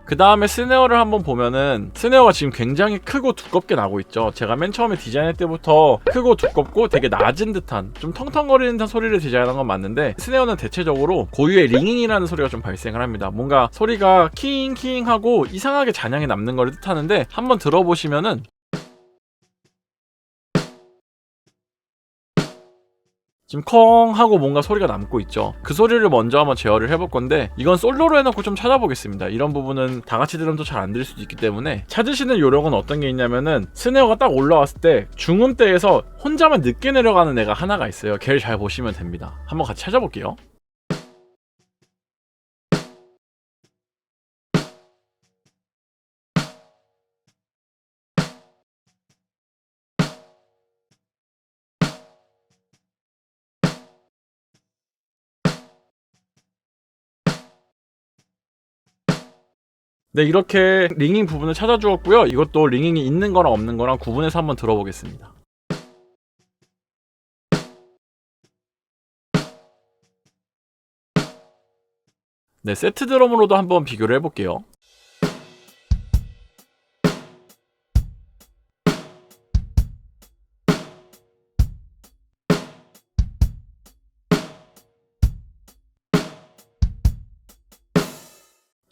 그 다음에 스네어를 한번 보면은 스네어가 지금 굉장히 크고 두껍게 나고 있죠. 제가 맨 처음에 디자인할 때부터 크고 두껍고 되게 낮은 듯한 좀 텅텅거리는 듯한 소리를 디자인한 건 맞는데, 스네어는 대체적으로 고유의 링잉이라는 소리가 좀 발생을 합니다. 뭔가 소리가 킹킹 하고 이상하게 잔향이 남는 걸 뜻하는데, 한번 들어보시면은 지금 콩 하고 뭔가 소리가 남고 있죠. 그 소리를 먼저 한번 제어를 해볼 건데, 이건 솔로로 해놓고 좀 찾아보겠습니다. 이런 부분은 다 같이 들으면 또 잘 안 들릴 수도 있기 때문에 찾으시는 요령은 어떤 게 있냐면은, 스네어가 딱 올라왔을 때 중음대에서 혼자만 늦게 내려가는 애가 하나가 있어요. 걔를 잘 보시면 됩니다. 한번 같이 찾아볼게요. 네, 이렇게 링잉 부분을 찾아주었고요. 이것도 링잉이 있는 거랑 없는 거랑 구분해서 한번 들어보겠습니다. 네, 세트 드럼으로도 한번 비교를 해볼게요.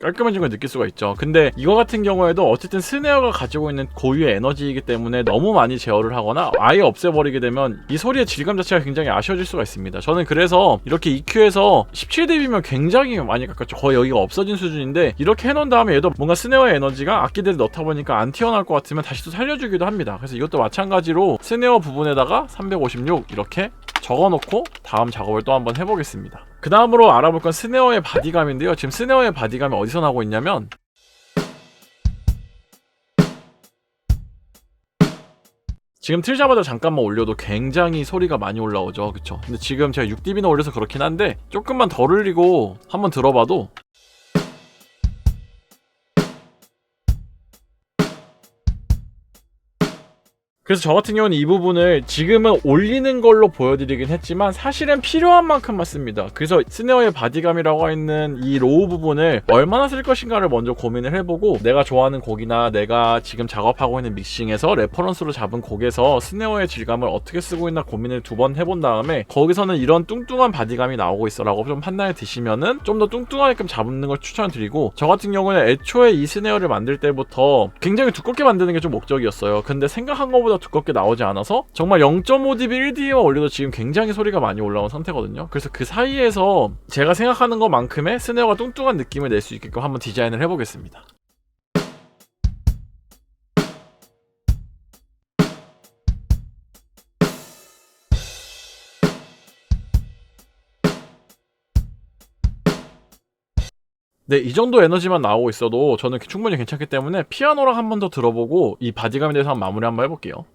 깔끔해진 걸 느낄 수가 있죠. 근데 이거 같은 경우에도 어쨌든 스네어가 가지고 있는 고유의 에너지이기 때문에 너무 많이 제어를 하거나 아예 없애버리게 되면 이 소리의 질감 자체가 굉장히 아쉬워질 수가 있습니다. 저는 그래서 이렇게 EQ에서 17dB면 굉장히 많이 가깝죠. 거의 여기가 없어진 수준인데, 이렇게 해놓은 다음에 얘도 뭔가 스네어의 에너지가 악기들을 넣다 보니까 안 튀어나올 것 같으면 다시 또 살려주기도 합니다. 그래서 이것도 마찬가지로 스네어 부분에다가 356 이렇게 적어놓고 다음 작업을 또 한번 해보겠습니다. 그 다음으로 알아볼 건 스네어의 바디감인데요. 지금 스네어의 바디감이 어디서 나고 있냐면, 지금 틀자마자 잠깐만 올려도 굉장히 소리가 많이 올라오죠. 그쵸? 근데 지금 제가 6dB나 올려서 그렇긴 한데, 조금만 덜 올리고 한번 들어봐도 그래서 저 같은 경우는 이 부분을 지금은 올리는 걸로 보여드리긴 했지만 사실은 필요한 만큼만 씁니다. 그래서 스네어의 바디감이라고 있는 이 로우 부분을 얼마나 쓸 것인가를 먼저 고민을 해보고, 내가 좋아하는 곡이나 내가 지금 작업하고 있는 믹싱에서 레퍼런스로 잡은 곡에서 스네어의 질감을 어떻게 쓰고 있나 고민을 2번 해본 다음에, 거기서는 이런 뚱뚱한 바디감이 나오고 있어 라고 좀 판단해 드시면은 좀 더 뚱뚱하게끔 잡는 걸 추천드리고, 저 같은 경우는 애초에 이 스네어를 만들 때부터 굉장히 두껍게 만드는 게 좀 목적이었어요. 근데 생각한 것보다 두껍게 나오지 않아서 정말 0.5dB, 1dB만 올려도 지금 굉장히 소리가 많이 올라온 상태거든요. 그래서 그 사이에서 제가 생각하는 것만큼의 스네어가 뚱뚱한 느낌을 낼 수 있게끔 한번 디자인을 해보겠습니다. 네, 이 정도 에너지만 나오고 있어도 저는 충분히 괜찮기 때문에 피아노랑 한 번 더 들어보고 이 바디감에 대해서 한번 마무리 한번 해볼게요.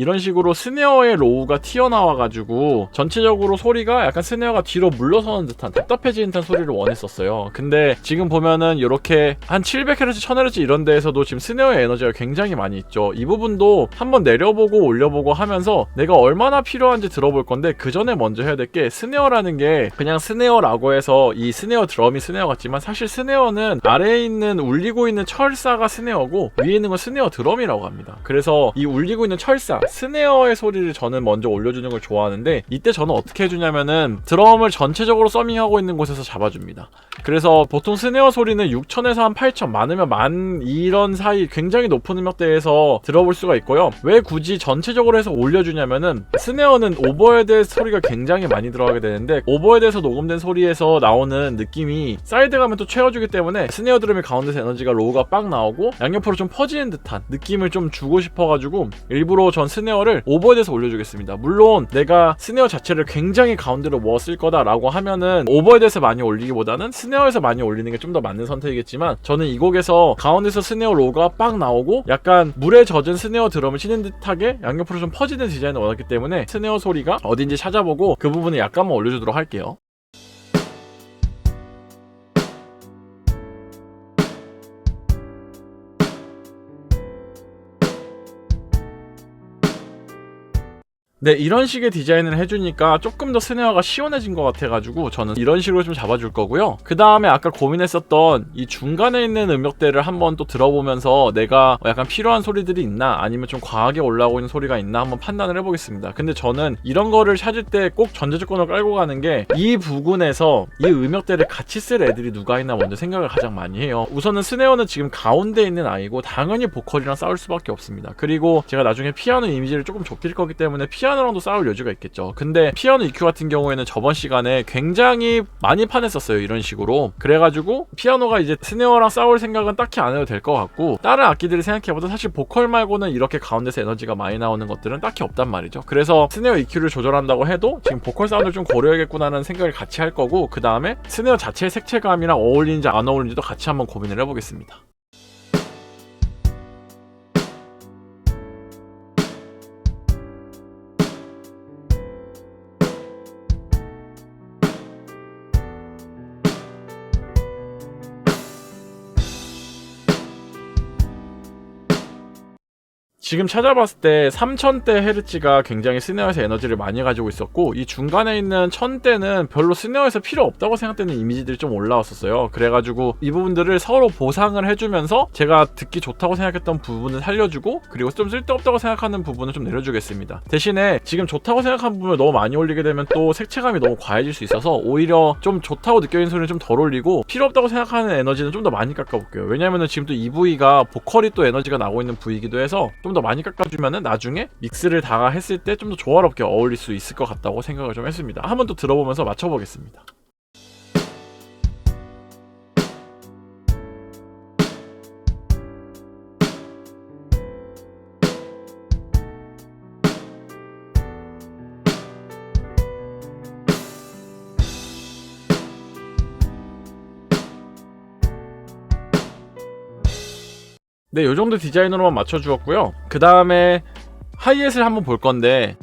이런 식으로 스네어의 로우가 튀어나와가지고 전체적으로 소리가 약간 스네어가 뒤로 물러서는 듯한, 답답해지는 듯한 소리를 원했었어요. 근데 지금 보면은 이렇게 한 700Hz, 1000Hz 이런 데에서도 지금 스네어의 에너지가 굉장히 많이 있죠. 이 부분도 한번 내려보고 올려보고 하면서 내가 얼마나 필요한지 들어볼 건데, 그 전에 먼저 해야 될 게, 스네어라는 게 그냥 스네어라고 해서 이 스네어 드럼이 스네어 같지만, 사실 스네어는 아래에 있는 울리고 있는 철사가 스네어고 위에 있는 건 스네어 드럼이라고 합니다. 그래서 이 울리고 있는 철사, 스네어의 소리를 저는 먼저 올려주는 걸 좋아하는데, 이때 저는 어떻게 해주냐면은 드럼을 전체적으로 서밍하고 있는 곳에서 잡아줍니다. 그래서 보통 스네어 소리는 6000에서 한 8000, 많으면 10,000 이런 사이 굉장히 높은 음역대에서 들어볼 수가 있고요. 왜 굳이 전체적으로 해서 올려주냐면은, 스네어는 오버헤드 소리가 굉장히 많이 들어가게 되는데, 오버헤드에서 녹음된 소리에서 나오는 느낌이 사이드 가면 또 채워주기 때문에 스네어 드럼이 가운데서 에너지가 로우가 빡 나오고 양옆으로 좀 퍼지는 듯한 느낌을 좀 주고 싶어가지고 일부러 전 스네어를 오버헤드에서 올려주겠습니다. 물론 내가 스네어 자체를 굉장히 가운데로 모았을 거다라고 하면은 오버헤드에서 많이 올리기보다는 스네어에서 많이 올리는 게 좀 더 맞는 선택이겠지만, 저는 이 곡에서 가운데서 스네어 로우가 빡 나오고 약간 물에 젖은 스네어 드럼을 치는 듯하게 양옆으로 좀 퍼지는 디자인을 원했기 때문에 스네어 소리가 어딘지 찾아보고 그 부분을 약간만 올려주도록 할게요. 네, 이런 식의 디자인을 해주니까 조금 더 스네어가 시원해진 것 같아가지고 저는 이런 식으로 좀 잡아줄 거고요. 그 다음에 아까 고민했었던 이 중간에 있는 음역대를 한번 또 들어보면서 내가 약간 필요한 소리들이 있나 아니면 좀 과하게 올라오고 있는 소리가 있나 한번 판단을 해보겠습니다. 근데 저는 이런 거를 찾을 때 꼭 전자조건을 깔고 가는 게 이 부분에서 이 음역대를 같이 쓸 애들이 누가 있나 먼저 생각을 가장 많이 해요. 우선은 스네어는 지금 가운데 있는 아이고 당연히 보컬이랑 싸울 수밖에 없습니다. 그리고 제가 나중에 피아노 이미지를 조금 좁힐 거기 때문에 피아노랑도 싸울 여지가 있겠죠. 근데 피아노 EQ 같은 경우에는 저번 시간에 굉장히 많이 파냈었어요. 이런 식으로. 그래가지고 피아노가 이제 스네어랑 싸울 생각은 딱히 안 해도 될 것 같고 다른 악기들을 생각해봐도 사실 보컬 말고는 이렇게 가운데서 에너지가 많이 나오는 것들은 딱히 없단 말이죠. 그래서 스네어 EQ를 조절한다고 해도 지금 보컬 사운드를 좀 고려해야겠구나는 생각을 같이 할 거고 그 다음에 스네어 자체의 색채감이랑 어울리는지 안 어울리는지도 같이 한번 고민을 해보겠습니다. 지금 찾아봤을 때 3000대 헤르츠가 굉장히 스네어에서 에너지를 많이 가지고 있었고 이 중간에 있는 1000대는 별로 스네어에서 필요 없다고 생각되는 이미지들이 좀 올라왔었어요. 그래가지고 이 부분들을 서로 보상을 해주면서 제가 듣기 좋다고 생각했던 부분을 살려주고 그리고 좀 쓸데없다고 생각하는 부분을 좀 내려주겠습니다. 대신에 지금 좋다고 생각한 부분을 너무 많이 올리게 되면 또 색채감이 너무 과해질 수 있어서 오히려 좀 좋다고 느껴지는 소리는 좀 덜 올리고 필요 없다고 생각하는 에너지는 좀 더 많이 깎아볼게요. 왜냐면은 지금 또 이 부위가 보컬이 또 에너지가 나고 있는 부위이기도 해서 좀 더 많이 깎아주면은 나중에 믹스를 다 했을 때 좀 더 조화롭게 어울릴 수 있을 것 같다고 생각을 좀 했습니다. 한번 또 들어보면서 맞춰보겠습니다. 네, 요정도 디자인으로만 맞춰주었고요. 그 다음에 하이햇을 한번 볼 건데